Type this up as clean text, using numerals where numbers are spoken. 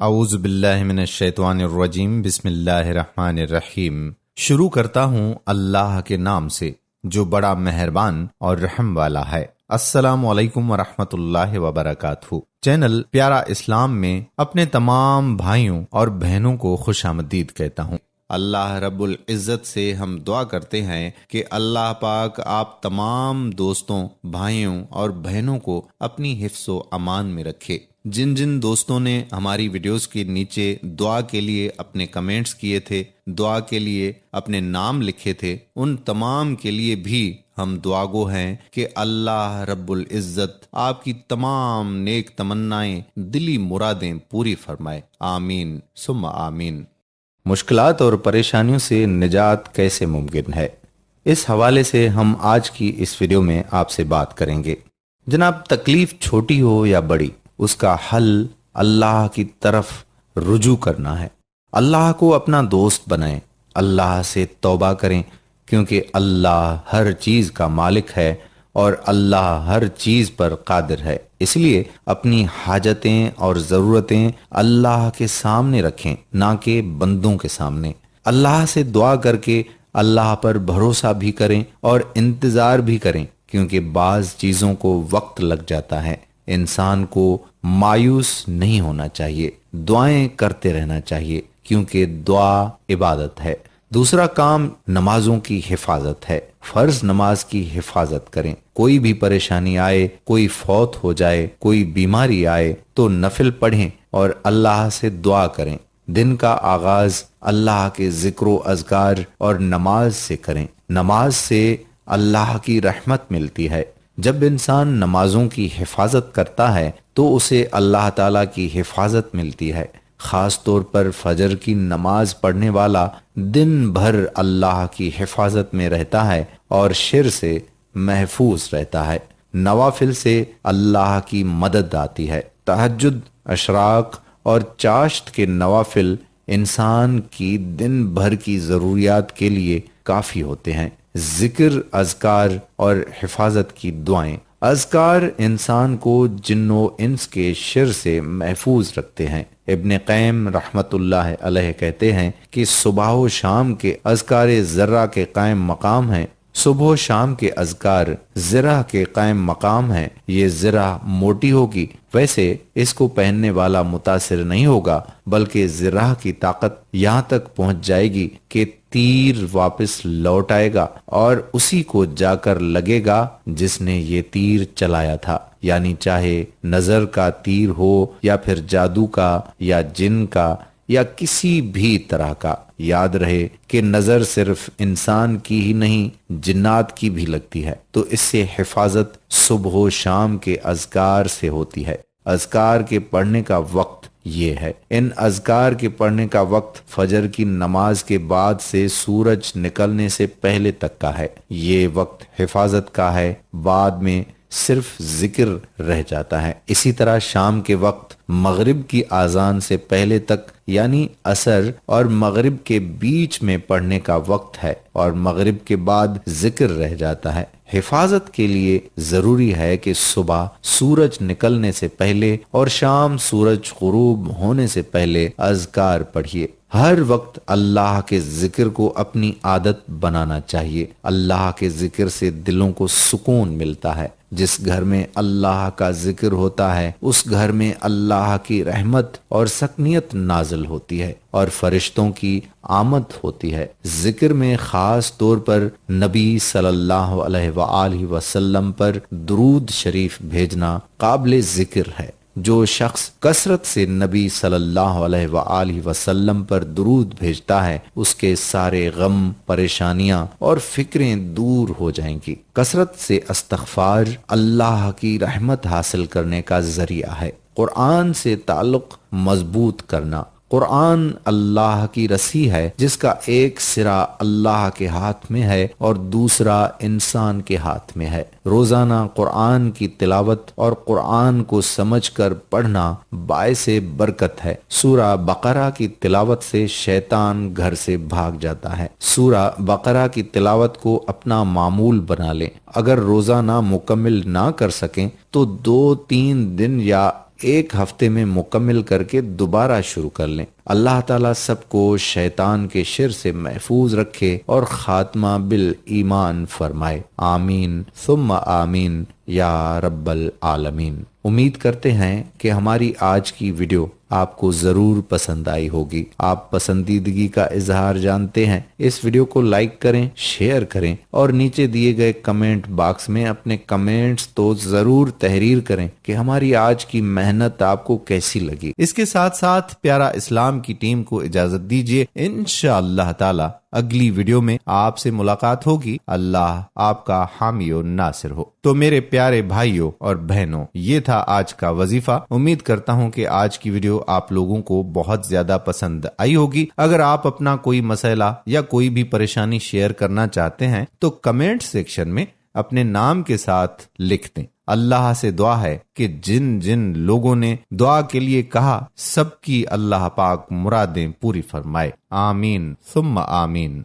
اعوذ باللہ من الشیطان الرجیم، بسم اللہ الرحمن الرحیم۔ شروع کرتا ہوں اللہ کے نام سے جو بڑا مہربان اور رحم والا ہے۔ السلام علیکم ورحمۃ اللہ وبرکاتہ۔ چینل پیارا اسلام میں اپنے تمام بھائیوں اور بہنوں کو خوش آمدید کہتا ہوں۔ اللہ رب العزت سے ہم دعا کرتے ہیں کہ اللہ پاک آپ تمام دوستوں، بھائیوں اور بہنوں کو اپنی حفظ و امان میں رکھے۔ جن جن دوستوں نے ہماری ویڈیوز کے نیچے دعا کے لیے اپنے کمنٹس کیے تھے، دعا کے لیے اپنے نام لکھے تھے، ان تمام کے لیے بھی ہم دعا گو ہیں کہ اللہ رب العزت آپ کی تمام نیک تمنائیں، دلی مرادیں پوری فرمائے، آمین ثم آمین۔ مشکلات اور پریشانیوں سے نجات کیسے ممکن ہے، اس حوالے سے ہم آج کی اس ویڈیو میں آپ سے بات کریں گے۔ جناب، تکلیف چھوٹی ہو یا بڑی، اس کا حل اللہ کی طرف رجوع کرنا ہے۔ اللہ کو اپنا دوست بنائیں، اللہ سے توبہ کریں، کیونکہ اللہ ہر چیز کا مالک ہے اور اللہ ہر چیز پر قادر ہے۔ اس لیے اپنی حاجتیں اور ضرورتیں اللہ کے سامنے رکھیں، نہ کہ بندوں کے سامنے۔ اللہ سے دعا کر کے اللہ پر بھروسہ بھی کریں اور انتظار بھی کریں، کیونکہ بعض چیزوں کو وقت لگ جاتا ہے۔ انسان کو مایوس نہیں ہونا چاہیے، دعائیں کرتے رہنا چاہیے، کیونکہ دعا عبادت ہے۔ دوسرا کام نمازوں کی حفاظت ہے۔ فرض نماز کی حفاظت کریں۔ کوئی بھی پریشانی آئے، کوئی فوت ہو جائے، کوئی بیماری آئے تو نفل پڑھیں اور اللہ سے دعا کریں۔ دن کا آغاز اللہ کے ذکر و اذکار اور نماز سے کریں۔ نماز سے اللہ کی رحمت ملتی ہے۔ جب انسان نمازوں کی حفاظت کرتا ہے تو اسے اللہ تعالیٰ کی حفاظت ملتی ہے۔ خاص طور پر فجر کی نماز پڑھنے والا دن بھر اللہ کی حفاظت میں رہتا ہے اور شر سے محفوظ رہتا ہے۔ نوافل سے اللہ کی مدد آتی ہے۔ تہجد، اشراق اور چاشت کے نوافل انسان کی دن بھر کی ضروریات کے لیے کافی ہوتے ہیں۔ ذکر، اذکار اور حفاظت کی دعائیں۔ اذکار انسان کو جن و انس کے شر سے محفوظ رکھتے ہیں۔ ابن قیم رحمت اللہ علیہ کہتے ہیں کہ صبح و شام کے اذکار ذرہ کے قائم مقام ہیں۔ صبح و شام کے اذکار ذرہ کے قائم مقام ہیں۔ یہ ذرہ موٹی ہوگی، ویسے اس کو پہننے والا متاثر نہیں ہوگا، بلکہ ذرہ کی طاقت یہاں تک پہنچ جائے گی کہ تیر واپس لوٹ آئے گا اور اسی کو جا کر لگے گا جس نے یہ تیر چلایا تھا، یعنی چاہے نظر کا تیر ہو یا پھر جادو کا یا جن کا یا کسی بھی طرح کا۔ یاد رہے کہ نظر صرف انسان کی ہی نہیں، جنات کی بھی لگتی ہے، تو اس سے حفاظت صبح و شام کے اذکار سے ہوتی ہے۔ اذکار کے پڑھنے کا وقت یہ ہے۔ ان اذکار کے پڑھنے کا وقت فجر کی نماز کے بعد سے سورج نکلنے سے پہلے تک کا ہے۔ یہ وقت حفاظت کا ہے، بعد میں صرف ذکر رہ جاتا ہے۔ اسی طرح شام کے وقت مغرب کی اذان سے پہلے تک، یعنی عصر اور مغرب کے بیچ میں پڑھنے کا وقت ہے، اور مغرب کے بعد ذکر رہ جاتا ہے۔ حفاظت کے لیے ضروری ہے کہ صبح سورج نکلنے سے پہلے اور شام سورج غروب ہونے سے پہلے اذکار پڑھیے۔ ہر وقت اللہ کے ذکر کو اپنی عادت بنانا چاہیے۔ اللہ کے ذکر سے دلوں کو سکون ملتا ہے۔ جس گھر میں اللہ کا ذکر ہوتا ہے اس گھر میں اللہ کی رحمت اور سکنیت نازل ہوتی ہے اور فرشتوں کی آمد ہوتی ہے۔ ذکر میں خاص طور پر نبی صلی اللہ علیہ وآلہ وسلم پر درود شریف بھیجنا قابل ذکر ہے۔ جو شخص کثرت سے نبی صلی اللہ علیہ وآلہ وسلم پر درود بھیجتا ہے اس کے سارے غم، پریشانیاں اور فکریں دور ہو جائیں گی۔ کثرت سے استغفار اللہ کی رحمت حاصل کرنے کا ذریعہ ہے۔ قرآن سے تعلق مضبوط کرنا۔ قرآن اللہ کی رسی ہے جس کا ایک سرا اللہ کے ہاتھ میں ہے اور دوسرا انسان کے ہاتھ میں ہے۔ روزانہ قرآن کی تلاوت اور قرآن کو سمجھ کر پڑھنا باعث برکت ہے۔ سورہ بقرہ کی تلاوت سے شیطان گھر سے بھاگ جاتا ہے۔ سورہ بقرہ کی تلاوت کو اپنا معمول بنا لیں۔ اگر روزانہ مکمل نہ کر سکیں تو 2-3 دن یا ایک ہفتے میں مکمل کر کے دوبارہ شروع کر لیں۔ اللہ تعالیٰ سب کو شیطان کے شر سے محفوظ رکھے اور خاتمہ بالایمان فرمائے، آمین ثم آمین یا رب العالمین۔ امید کرتے ہیں کہ ہماری آج کی ویڈیو آپ کو ضرور پسند آئی ہوگی۔ آپ پسندیدگی کا اظہار جانتے ہیں، اس ویڈیو کو لائک کریں، شیئر کریں اور نیچے دیے گئے کمنٹ باکس میں اپنے کمنٹس تو ضرور تحریر کریں کہ ہماری آج کی محنت آپ کو کیسی لگی۔ اس کے ساتھ ساتھ پیارا اسلام کی ٹیم کو اجازت دیجیے، انشاء اللہ تعالی اگلی ویڈیو میں آپ سے ملاقات ہوگی۔ اللہ آپ کا حامی و ناصر ہو۔ تو میرے پیارے بھائیوں اور بہنوں، یہ تھا آج کا وظیفہ۔ امید کرتا ہوں کہ آج کی ویڈیو آپ لوگوں کو بہت زیادہ پسند آئی ہوگی۔ اگر آپ اپنا کوئی مسئلہ یا کوئی بھی پریشانی شیئر کرنا چاہتے ہیں تو کمنٹ سیکشن میں اپنے نام کے ساتھ لکھ دیں۔ اللہ سے دعا ہے کہ جن جن لوگوں نے دعا کے لیے کہا سب کی اللہ پاک مرادیں پوری فرمائے، آمین ثم آمین۔